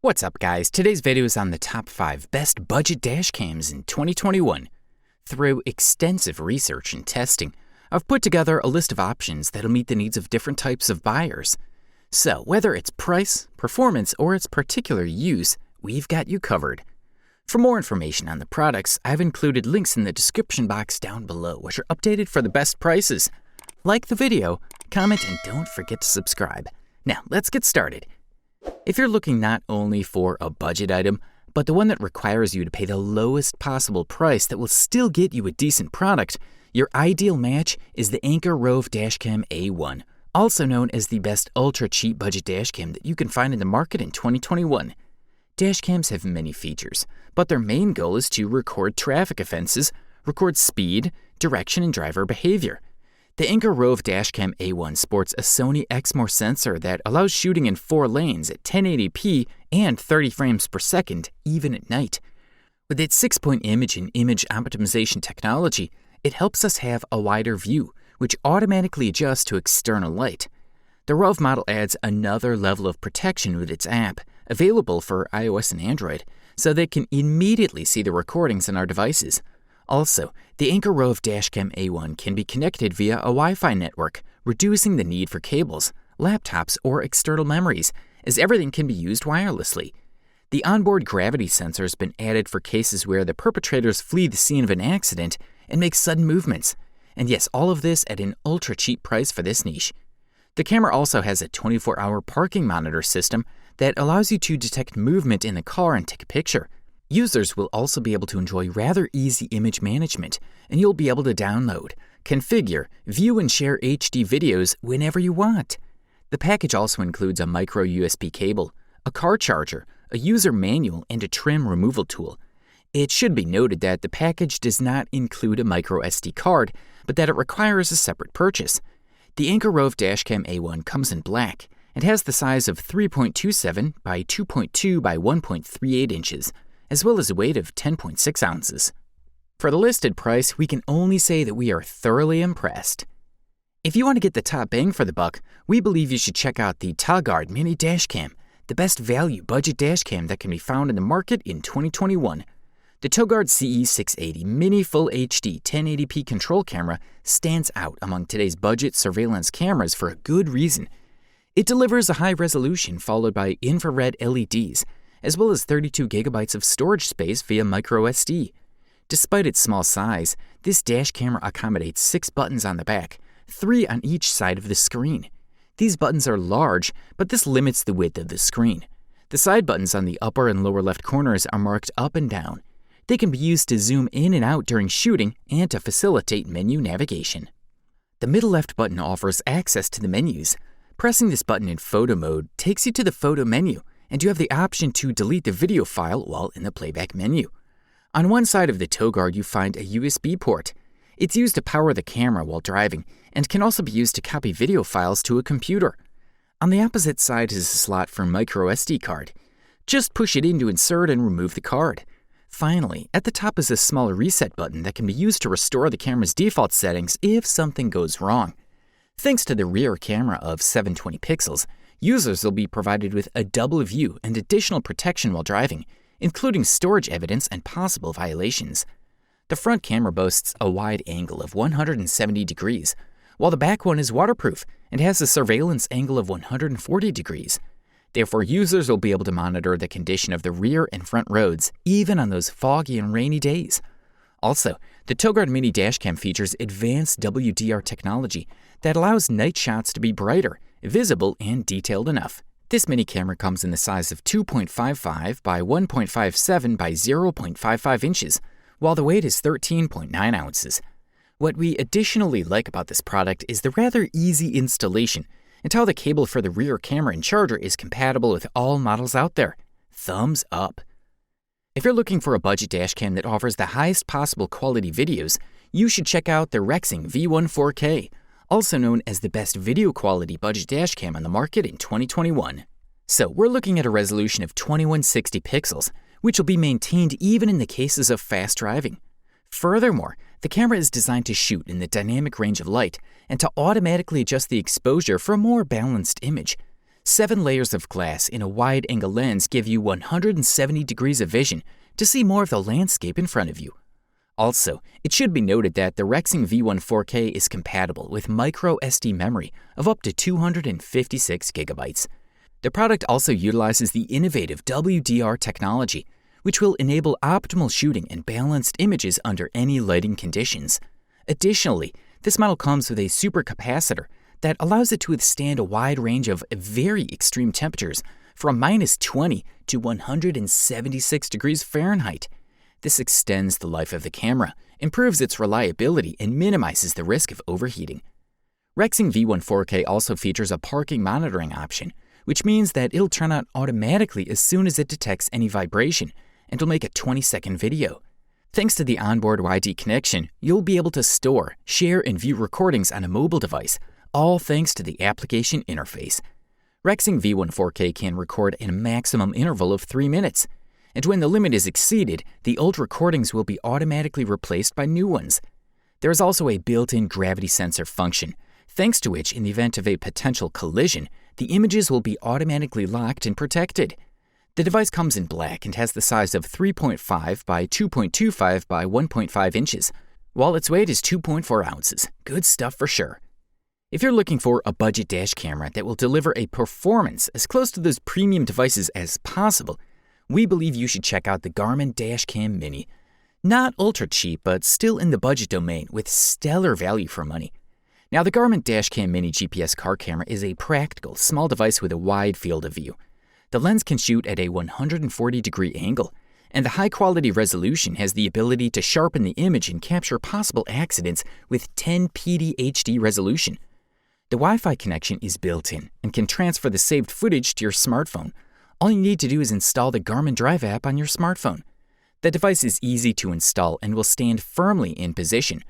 What's up, guys? Today's video is on the top 5 best budget dash cams in 2021. Through extensive research and testing, I've put together a list of options that'll meet the needs of different types of buyers. So, whether it's price, performance, or its particular use, we've got you covered. For more information on the products, I've included links in the description box down below, which are updated for the best prices. Like the video, comment, and don't forget to subscribe. Now, let's get started. If you're looking not only for a budget item, but the one that requires you to pay the lowest possible price that will still get you a decent product, your ideal match is the Anker Roav Dashcam A1, also known as the best ultra-cheap budget dashcam that you can find in the market in 2021. Dashcams have many features, but their main goal is to record traffic offenses, record speed, direction, and driver behavior. The Anker Roav Dashcam A1 sports a Sony Exmor sensor that allows shooting in 4 lanes at 1080p and 30 frames per second, even at night. With its 6-point image and image optimization technology, it helps us have a wider view, which automatically adjusts to external light. The Roav model adds another level of protection with its app, available for iOS and Android, so they can immediately see the recordings on our devices. Also, the Anker Roav Dashcam A1 can be connected via a Wi-Fi network, reducing the need for cables, laptops, or external memories, as everything can be used wirelessly. The onboard gravity sensor has been added for cases where the perpetrators flee the scene of an accident and make sudden movements. And yes, all of this at an ultra-cheap price for this niche. The camera also has a 24-hour parking monitor system that allows you to detect movement in the car and take a picture. Users will also be able to enjoy rather easy image management, and you'll be able to download, configure, view, and share HD videos whenever you want. The package also includes a micro USB cable, a car charger, a user manual, and a trim removal tool. It should be noted that the package does not include a micro SD card, but that it requires a separate purchase. The Anker Roav Dashcam A1 comes in black and has the size of 3.27 by 2.2 by 1.38 inches, as well as a weight of 10.6 ounces. For the listed price, we can only say that we are thoroughly impressed. If you want to get the top bang for the buck, we believe you should check out the Toguard Mini Dash Cam, the best value budget dash cam that can be found in the market in 2021. The Toguard CE680 Mini Full HD 1080p control camera stands out among today's budget surveillance cameras for a good reason. It delivers a high resolution followed by infrared LEDs, as well as 32 gigabytes of storage space via microSD. Despite its small size, this dash camera accommodates 6 buttons on the back, 3 on each side of the screen. These buttons are large, but this limits the width of the screen. The side buttons on the upper and lower left corners are marked up and down. They can be used to zoom in and out during shooting and to facilitate menu navigation. The middle left button offers access to the menus. Pressing this button in photo mode takes you to the photo menu, and you have the option to delete the video file while in the playback menu. On one side of the Toguard, you find a USB port. It's used to power the camera while driving and can also be used to copy video files to a computer. On the opposite side is a slot for micro SD card. Just push it in to insert and remove the card. Finally, at the top is a smaller reset button that can be used to restore the camera's default settings if something goes wrong. Thanks to the rear camera of 720 pixels, users will be provided with a double view and additional protection while driving, including storage evidence and possible violations. The front camera boasts a wide angle of 170 degrees, while the back one is waterproof and has a surveillance angle of 140 degrees. Therefore, users will be able to monitor the condition of the rear and front roads, even on those foggy and rainy days. Also, the Toguard Mini Dash Cam features advanced WDR technology that allows night shots to be brighter, visible, and detailed enough. This mini camera comes in the size of 2.55 by 1.57 by 0.55 inches, while the weight is 13.9 ounces. What we additionally like about this product is the rather easy installation and how the cable for the rear camera and charger is compatible with all models out there. Thumbs up. If you're looking for a budget dashcam that offers the highest possible quality videos, you should check out the Rexing V1 4K, also known as the best video quality budget dashcam on the market in 2021. So we're looking at a resolution of 2160 pixels, which will be maintained even in the cases of fast driving. Furthermore, the camera is designed to shoot in the dynamic range of light and to automatically adjust the exposure for a more balanced image. 7 layers of glass in a wide-angle lens give you 170 degrees of vision to see more of the landscape in front of you. Also, it should be noted that the Rexing V1 4K is compatible with micro SD memory of up to 256 gigabytes. The product also utilizes the innovative WDR technology, which will enable optimal shooting and balanced images under any lighting conditions. Additionally, this model comes with a supercapacitor that allows it to withstand a wide range of very extreme temperatures from -20 to 176 degrees Fahrenheit. This extends the life of the camera, improves its reliability, and minimizes the risk of overheating. Rexing V1 4K also features a parking monitoring option, which means that it'll turn on automatically as soon as it detects any vibration, and will make a 20-second video. Thanks to the onboard YD connection, you'll be able to store, share, and view recordings on a mobile device, all thanks to the application interface. Rexing V1 4K can record in a maximum interval of 3 minutes, and when the limit is exceeded, the old recordings will be automatically replaced by new ones. There is also a built-in gravity sensor function, thanks to which, in the event of a potential collision, the images will be automatically locked and protected. The device comes in black and has the size of 3.5 by 2.25 by 1.5 inches, while its weight is 2.4 ounces. Good stuff for sure. If you're looking for a budget dash camera that will deliver a performance as close to those premium devices as possible, we believe you should check out the Garmin Dash Cam Mini. Not ultra cheap, but still in the budget domain with stellar value for money. Now, the Garmin Dash Cam Mini GPS car camera is a practical, small device with a wide field of view. The lens can shoot at a 140-degree angle, and the high-quality resolution has the ability to sharpen the image and capture possible accidents with 1080p HD resolution. The Wi-Fi connection is built in and can transfer the saved footage to your smartphone. All you need to do is install the Garmin Drive app on your smartphone. The device is easy to install and will stand firmly in position.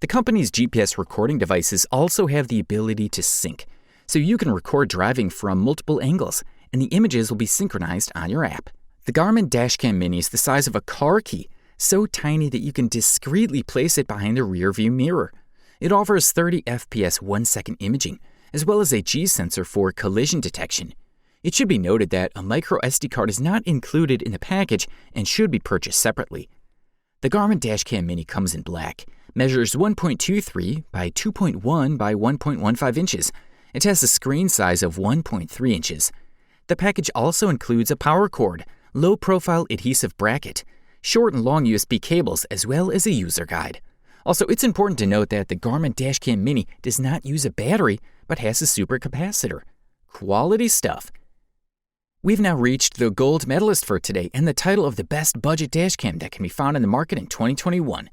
The company's GPS recording devices also have the ability to sync, so you can record driving from multiple angles, and the images will be synchronized on your app. The Garmin Dash Cam Mini is the size of a car key, so tiny that you can discreetly place it behind the rear-view mirror. It offers 30 FPS 1-second imaging, as well as a G-sensor for collision detection. It should be noted that a micro SD card is not included in the package and should be purchased separately. The Garmin Dash Cam Mini comes in black, measures 1.23 by 2.1 by 1.15 inches. It has a screen size of 1.3 inches. The package also includes a power cord, low-profile adhesive bracket, short and long USB cables, as well as a user guide. Also, it's important to note that the Garmin Dash Cam Mini does not use a battery, but has a supercapacitor. Quality stuff. We've now reached the gold medalist for today and the title of the best budget dash cam that can be found in the market in 2021.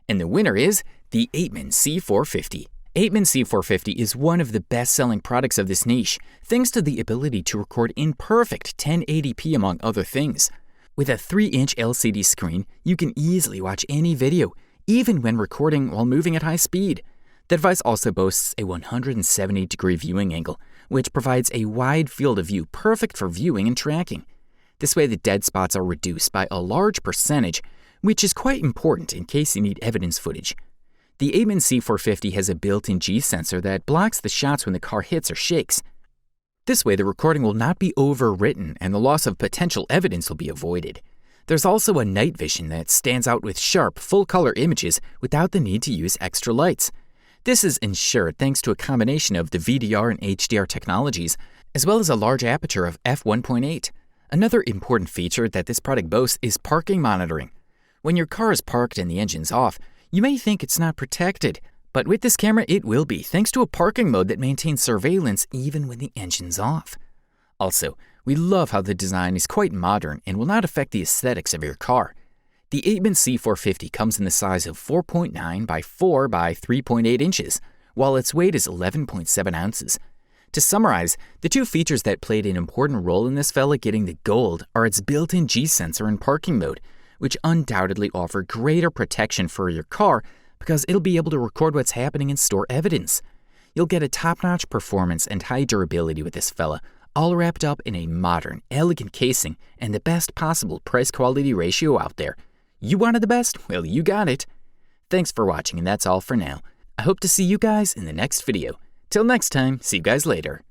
And the winner is the Apeman C450. Apeman C450 is one of the best-selling products of this niche, thanks to the ability to record in perfect 1080p among other things. With a 3-inch LCD screen, you can easily watch any video, even when recording while moving at high speed. The device also boasts a 170-degree viewing angle, which provides a wide field of view perfect for viewing and tracking. This way, the dead spots are reduced by a large percentage, which is quite important in case you need evidence footage. The Apeman C450 has a built-in G-sensor that blocks the shots when the car hits or shakes. This way, the recording will not be overwritten and the loss of potential evidence will be avoided. There's also a night vision that stands out with sharp, full-color images without the need to use extra lights. This is ensured thanks to a combination of the VDR and HDR technologies, as well as a large aperture of f1.8. Another important feature that this product boasts is parking monitoring. When your car is parked and the engine's off, you may think it's not protected, but with this camera it will be, thanks to a parking mode that maintains surveillance even when the engine's off. Also, we love how the design is quite modern and will not affect the aesthetics of your car. The Apeman C450 comes in the size of 4.9 by 4 by 3.8 inches, while its weight is 11.7 ounces. To summarize, the two features that played an important role in this fella getting the gold are its built-in G-sensor and parking mode, which undoubtedly offer greater protection for your car because it'll be able to record what's happening and store evidence. You'll get a top-notch performance and high durability with this fella, all wrapped up in a modern, elegant casing and the best possible price-quality ratio out there. You wanted the best? Well, you got it. Thanks for watching, and that's all for now. I hope to see you guys in the next video. Till next time, see you guys later.